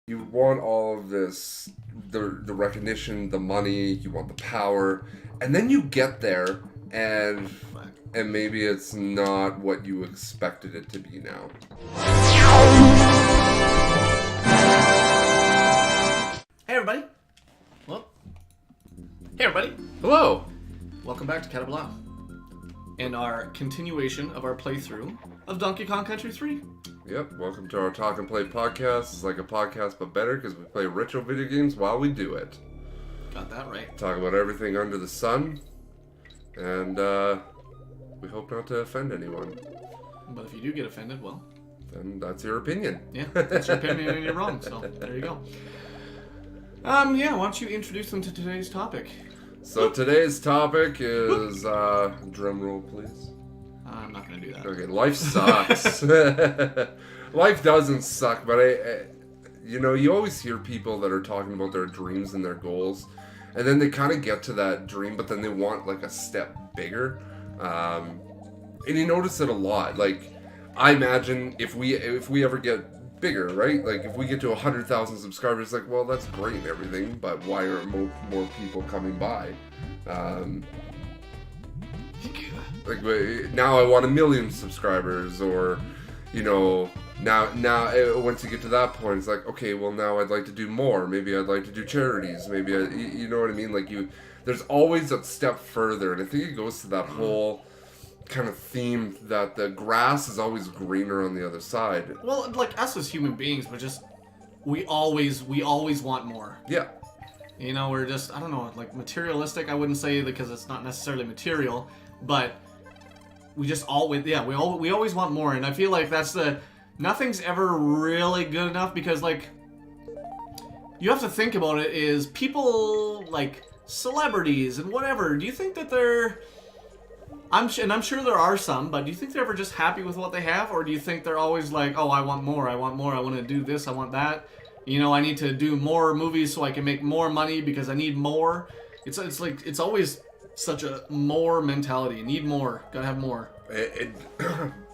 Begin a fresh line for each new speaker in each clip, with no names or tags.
You want all of this, the recognition, the money, you want the power, and then you get there, and maybe it's not what you expected it to be now.
Hey everybody. Well, hey everybody.
Hello.
Welcome back to Cattablah and our continuation of our playthrough of Donkey Kong Country 3.
Yep, welcome to our Talk and Play podcast. It's like a podcast but better because we play retro video games while we do it.
Got that right.
Talk about everything under the sun, and we hope not to offend anyone.
But if you do get offended, well,
then that's your opinion.
Yeah, that's your opinion and you're wrong, so there you go. Why don't you introduce them to today's topic?
So today's topic is, drum roll please.
I'm not going to do that.
Okay, life sucks. Life doesn't suck, but you always hear people that are talking about their dreams and their goals, and then they kind of get to that dream, but then they want like a step bigger. And you notice it a lot. Like, I imagine if we ever get bigger, right? Like if we get to 100,000 subscribers, like, well, that's great and everything, but why aren't more people coming by? Like now I want 1 million subscribers, or now once you get to that point, it's like, okay, well, now I'd like to do more. Maybe I'd like to do charities. Maybe you know what I mean? Like there's always a step further, and I think it goes to that whole kind of theme that the grass is always greener on the other side.
Well, like us as human beings, we always want more.
Yeah.
We're just, I don't know, like materialistic. I wouldn't say because it's not necessarily material, but we just always, we always want more. And I feel like nothing's ever really good enough, because like, you have to think about it, is people like celebrities and whatever, do you think that I'm sure there are some, but do you think they're ever just happy with what they have? Or do you think they're always like, oh, I want more, I want to do this, I want that. I need to do more movies so I can make more money because I need more. It's like, it's always such a more mentality. Need more, gotta have more.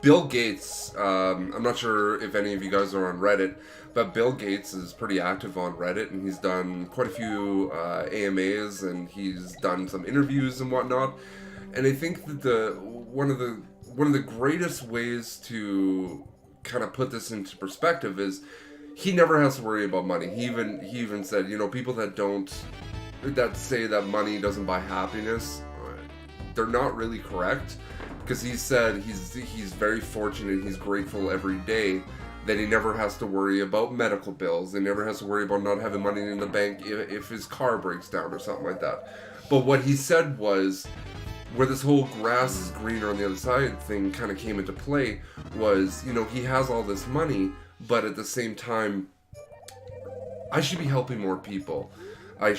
Bill Gates, I'm not sure if any of you guys are on Reddit, but Bill Gates is pretty active on Reddit, and he's done quite a few AMAs, and he's done some interviews and whatnot. And I think that one of the greatest ways to kind of put this into perspective is he never has to worry about money. He even said, people that say that money doesn't buy happiness, they're not really correct, because he said he's very fortunate, he's grateful every day that he never has to worry about medical bills, and never has to worry about not having money in the bank if his car breaks down or something like that. But what he said was, where this whole grass is greener on the other side thing kind of came into play, was, he has all this money, but at the same time, I should be helping more people. I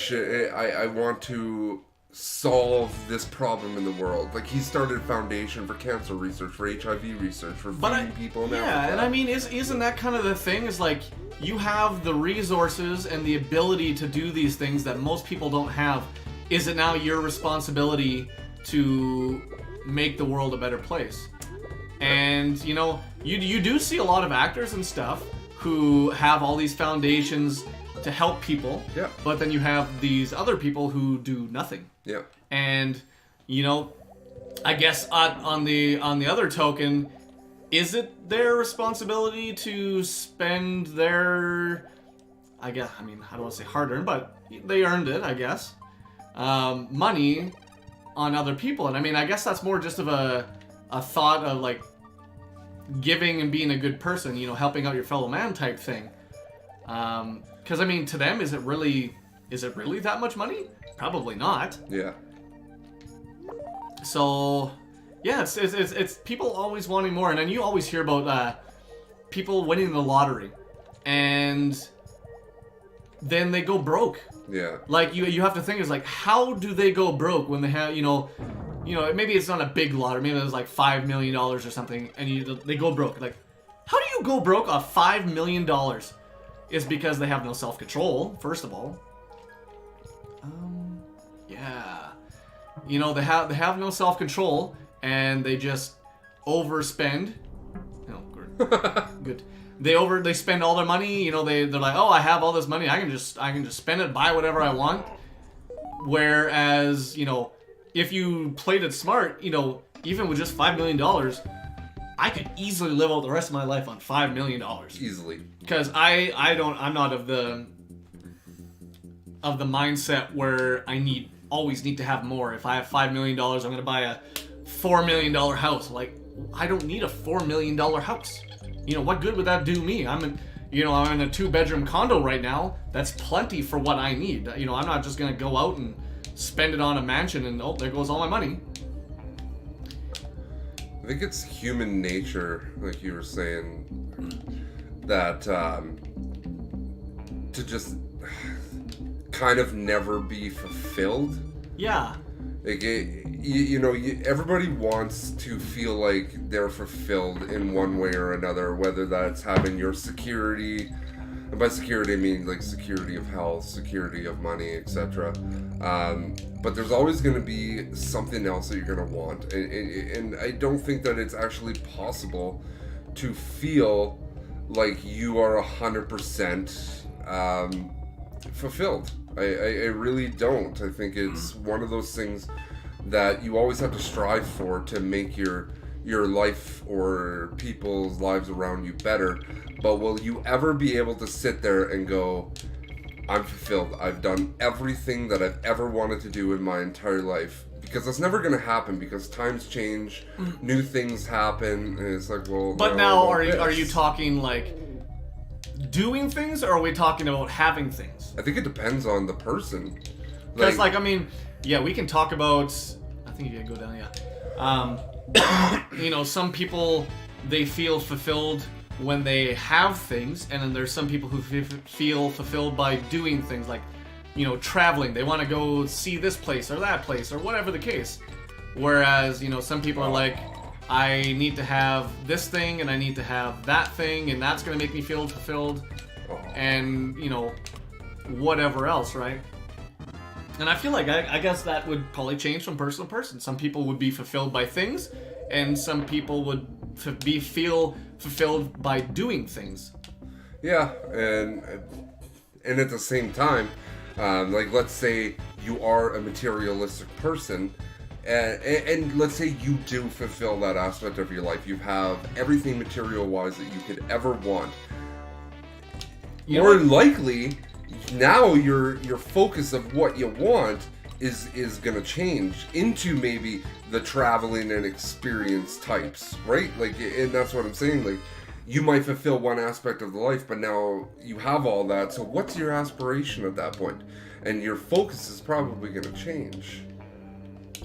want to solve this problem in the world. Like, he started a foundation for cancer research, for HIV research, for feeding people in Africa.
Yeah, and I mean, isn't that kind of the thing? Is like, you have the resources and the ability to do these things that most people don't have. Is it now your responsibility to make the world a better place? And you do see a lot of actors and stuff who have all these foundations to help people,
yeah,
but then you have these other people who do nothing.
Yeah.
And I guess on the other token, is it their responsibility to spend their, I don't want to say hard-earned, but they earned it, I guess, money on other people? And I mean, I guess that's more just of a thought of like giving and being a good person, helping out your fellow man type thing. Because I mean, to them, is it really that much money? Probably not.
Yeah.
So, yeah, it's people always wanting more, and then you always hear about people winning the lottery, and then they go broke.
Yeah.
Like you have to think, is like, how do they go broke when they have maybe it's not a big lottery, maybe it was like $5 million or something, and they go broke. Like, how do you go broke off $5 million? Is because they have no self-control, first of all. Yeah. They have no self-control, and they just overspend. Good. they spend all their money. You know, they're like, oh, I have all this money. I can just spend it, buy whatever I want. Whereas, you know, if you played it smart, you know, even with just $5 million, I could easily live out the rest of my life on $5 million.
Easily.
Because I'm not of the mindset where I always need to have more. If I have $5 million, I'm going to buy a $4 million house. Like, I don't need a $4 million house. You know, what good would that do me? I'm in a 2-bedroom condo right now. That's plenty for what I need. You know, I'm not just going to go out and spend it on a mansion and, oh, there goes all my money.
I think it's human nature, like you were saying, that to just kind of never be fulfilled.
Yeah.
Like, everybody wants to feel like they're fulfilled in one way or another, whether that's having your security, and by security I mean like security of health, security of money, etc. But there's always going to be something else that you're going to want, and I don't think that it's actually possible to feel like you are 100% fulfilled. I really don't. I think it's one of those things that you always have to strive for to make your life or people's lives around you better. But will you ever be able to sit there and go, I'm fulfilled, I've done everything that I've ever wanted to do in my entire life? Because that's never going to happen, because times change, new things happen, and it's like, well...
But now, are you talking, like, doing things, or are we talking about having things?
I think it depends on the person.
Because, I mean, yeah, we can talk about... I think you can go down, yeah. You know, some people, they feel fulfilled when they have things, and then there's some people who feel fulfilled by doing things, like, you know, traveling. They want to go see this place or that place or whatever the case. Whereas, you know, some people are like, I need to have this thing and I need to have that thing, and that's going to make me feel fulfilled, and, you know, whatever else, right? And I feel like I guess that would probably change from person to person. Some people would be fulfilled by things, and some people would feel fulfilled by doing things. Yeah,
and at the same time, like, let's say you are a materialistic person, and let's say you do fulfill that aspect of your life. You have everything material-wise that you could ever want. More than likely, now your focus of what you want is going to change into maybe the traveling and experience types, right? Like, and that's what I'm saying. Like, you might fulfill one aspect of the life, but now you have all that. So what's your aspiration at that point? And your focus is probably going to change.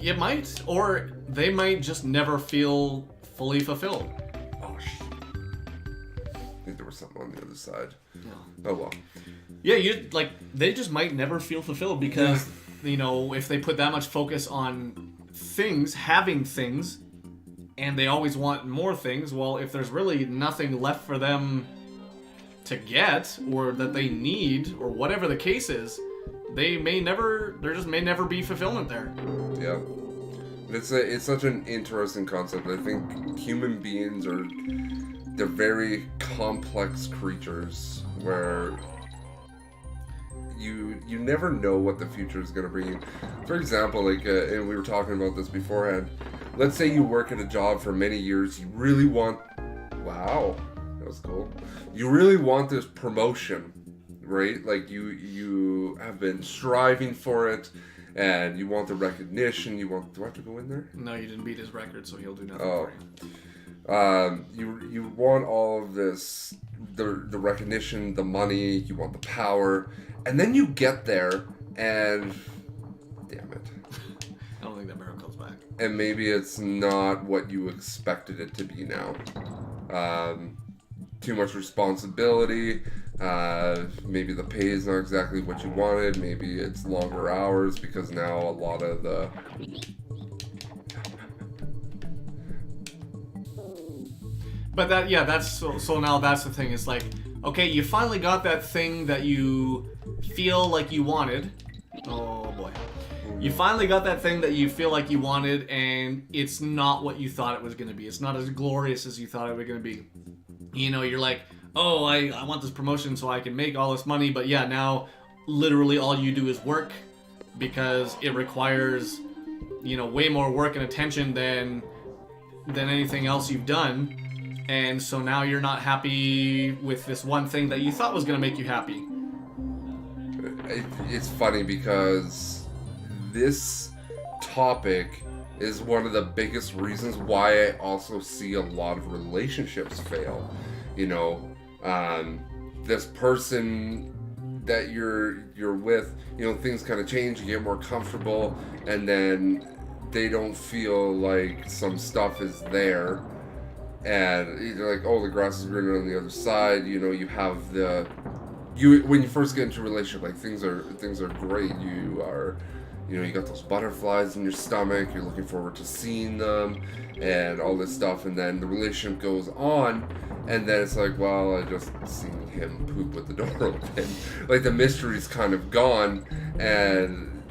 It might, or they might just never feel fully fulfilled.
Oh, shit. I think there was something on the other side.
No.
Oh, well.
Yeah, they just might never feel fulfilled because, you know, if they put that much focus on things, having things, and they always want more things, well, if there's really nothing left for them to get, or that they need, or whatever the case is, there just may never be fulfillment there.
Yeah. It's such an interesting concept. I think human beings they're very complex creatures where you never know what the future is going to bring you. For example, like, and we were talking about this beforehand, let's say you work at a job for many years, you really want, wow, that was cool, you really want this promotion, right? Like, you have been striving for it, and you want the recognition, do I have to go in there?
No, you didn't beat his record, so he'll do nothing for you.
You want all of this, the recognition, the money, you want the power, and then you get there, and damn it.
I don't think that mirror comes back.
And maybe it's not what you expected it to be now. Too much responsibility, maybe the pay is not exactly what you wanted, maybe it's longer hours because now a lot of the...
But that's so now that's the thing. It's like, okay, you finally got that thing that you feel like you wanted. Oh boy. You finally got that thing that you feel like you wanted, and it's not what you thought it was going to be. It's not as glorious as you thought it was going to be. You know, you're like, oh, I want this promotion so I can make all this money, but yeah, now literally all you do is work because it requires, way more work and attention than anything else you've done. And so now you're not happy with this one thing that you thought was going to make you happy.
It's funny because this topic is one of the biggest reasons why I also see a lot of relationships fail. This person that you're with, things kind of change, you get more comfortable, and then they don't feel like some stuff is there, and you're like, oh, the grass is greener on the other side. You have when you first get into a relationship, like things are great. You got those butterflies in your stomach, you're looking forward to seeing them and all this stuff, and then the relationship goes on, and then it's like, well, I just seen him poop with the door open. Like, the mystery's kind of gone, and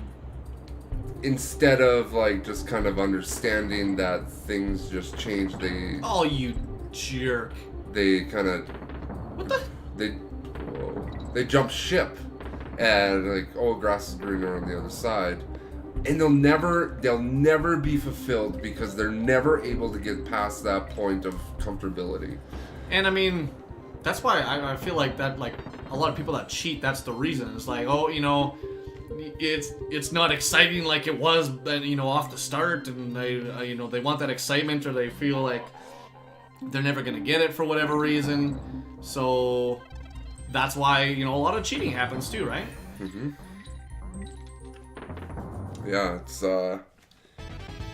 instead of like just kind of understanding that things just change,
oh, you jerk.
They kind of...
What the?
They jump ship. And like, oh, grass is greener on the other side, and they'll never be fulfilled because they're never able to get past that point of comfortability.
And I mean, that's why I feel like that, like a lot of people that cheat, that's the reason. It's like, oh, it's not exciting like it was, off the start, and they want that excitement, or they feel like they're never gonna get it for whatever reason. So that's why, a lot of cheating happens too, right?
Mm-hmm. Yeah,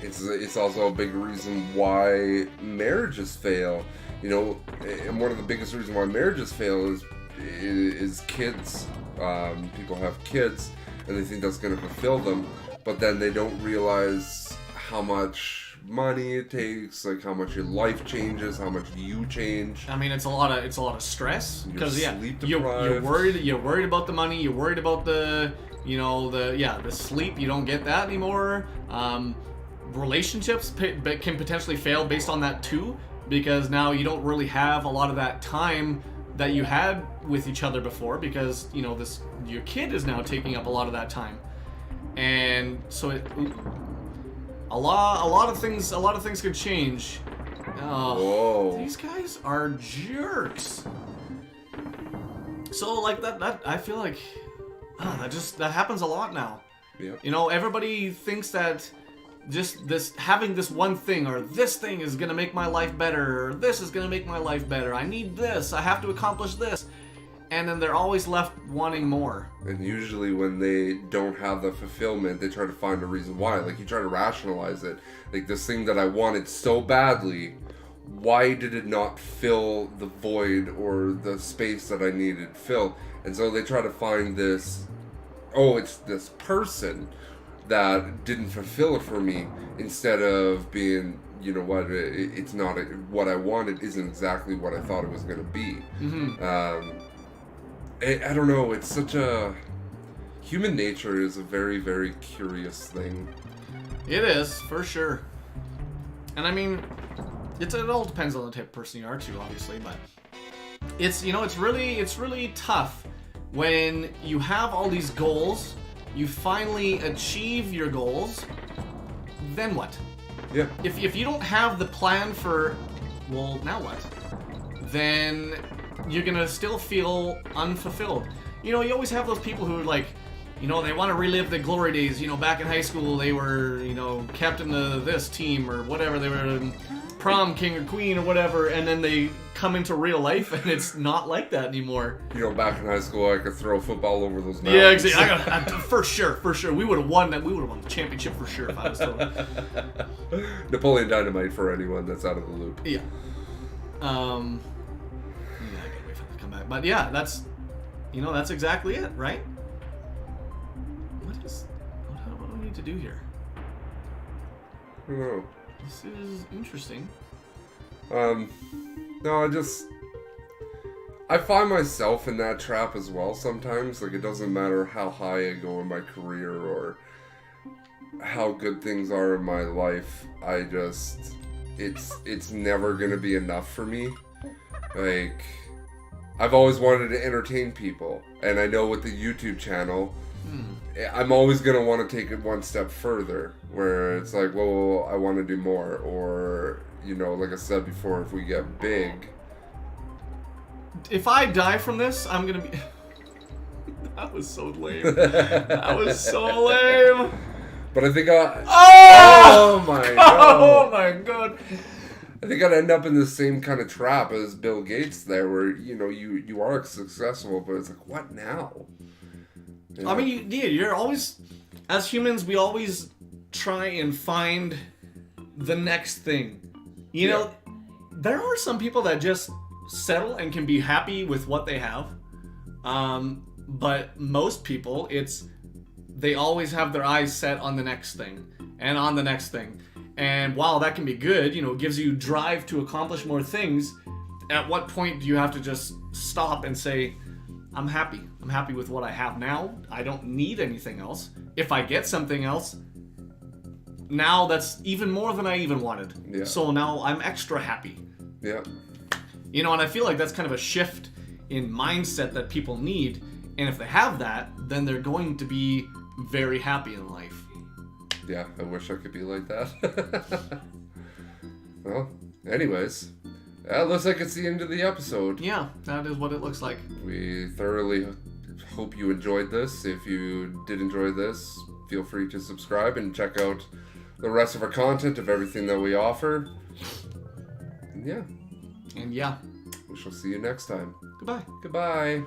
it's also a big reason why marriages fail. And one of the biggest reasons why marriages fail is kids. People have kids, and they think that's going to fulfill them, but then they don't realize how much money it takes, like how much your life changes, how much you change.
I mean, it's a lot of stress because you're
deprived.
you're worried about the money, you're worried about the sleep. You don't get that anymore. Relationships can potentially fail based on that too, because now you don't really have a lot of that time that you had with each other before, because your kid is now taking up a lot of that time, and so a lot of things could change.
Whoa.
These guys are jerks. So like that I feel like that happens a lot now.
Yep.
Everybody thinks that just having this one thing, or this thing is gonna make my life better, or this is gonna make my life better. I need this. I have to accomplish this. And then they're always left wanting more.
And usually when they don't have the fulfillment, they try to find a reason why. Like, you try to rationalize it. Like, this thing that I wanted so badly, why did it not fill the void or the space that I needed fill? And so they try to find this, oh, it's this person that didn't fulfill it for me, instead of being, what, it's not what I wanted isn't exactly what I thought it was going to be.
Mm-hmm.
I don't know, it's such a... Human nature is a very, very curious thing.
It is, for sure. And I mean, it all depends on the type of person you are too, obviously, but it's really tough when you have all these goals, you finally achieve your goals, then what?
Yeah.
If you don't have the plan for, well, now what? Then you're gonna still feel unfulfilled. You always have those people who are like, they want to relive the glory days. Back in high school, they were, captain of this team or whatever. They were prom king or queen or whatever, and then they come into real life, and it's not like that anymore.
Back in high school, I could throw a football over those mountains.
Yeah, exactly. For sure. We would have won that. We would have won the championship for sure if I was still.
Napoleon Dynamite for anyone that's out of the loop.
Yeah. I gotta wait for them to come back. But yeah, that's exactly it, right? What do we need to do here?
I don't know.
This is interesting.
No, I find myself in that trap as well sometimes. Like, it doesn't matter how high I go in my career or how good things are in my life. It's never gonna be enough for me. Like, I've always wanted to entertain people, and I know with the YouTube channel, I'm always going to want to take it one step further, where it's like, well, I want to do more, or, you know, like I said before, if we get big.
If I die from this, I'm going to be... That was so lame. That was so lame.
But I think oh my god.
Oh my god.
I think I'd end up in the same kind of trap as Bill Gates there, where, you know, you are successful, but it's like, what now? You know?
I mean, you're always, as humans, we always try and find the next thing. You know, there are some people that just settle and can be happy with what they have. But most people, they always have their eyes set on the next thing and on the next thing. And while that can be good, you know, it gives you drive to accomplish more things, at what point do you have to just stop and say, I'm happy. I'm happy with what I have now. I don't need anything else. If I get something else, now that's even more than I even wanted.
Yeah.
So now I'm extra happy.
Yeah.
You know, and I feel like that's kind of a shift in mindset that people need. And if they have that, then they're going to be very happy in life.
Yeah, I wish I could be like that. Well, anyways, it looks like it's the end of the episode.
Yeah, that is what it looks like.
We thoroughly hope you enjoyed this. If you did enjoy this, feel free to subscribe and check out the rest of our content of everything that we offer. And yeah.
And yeah.
We shall see you next time.
Goodbye.
Goodbye.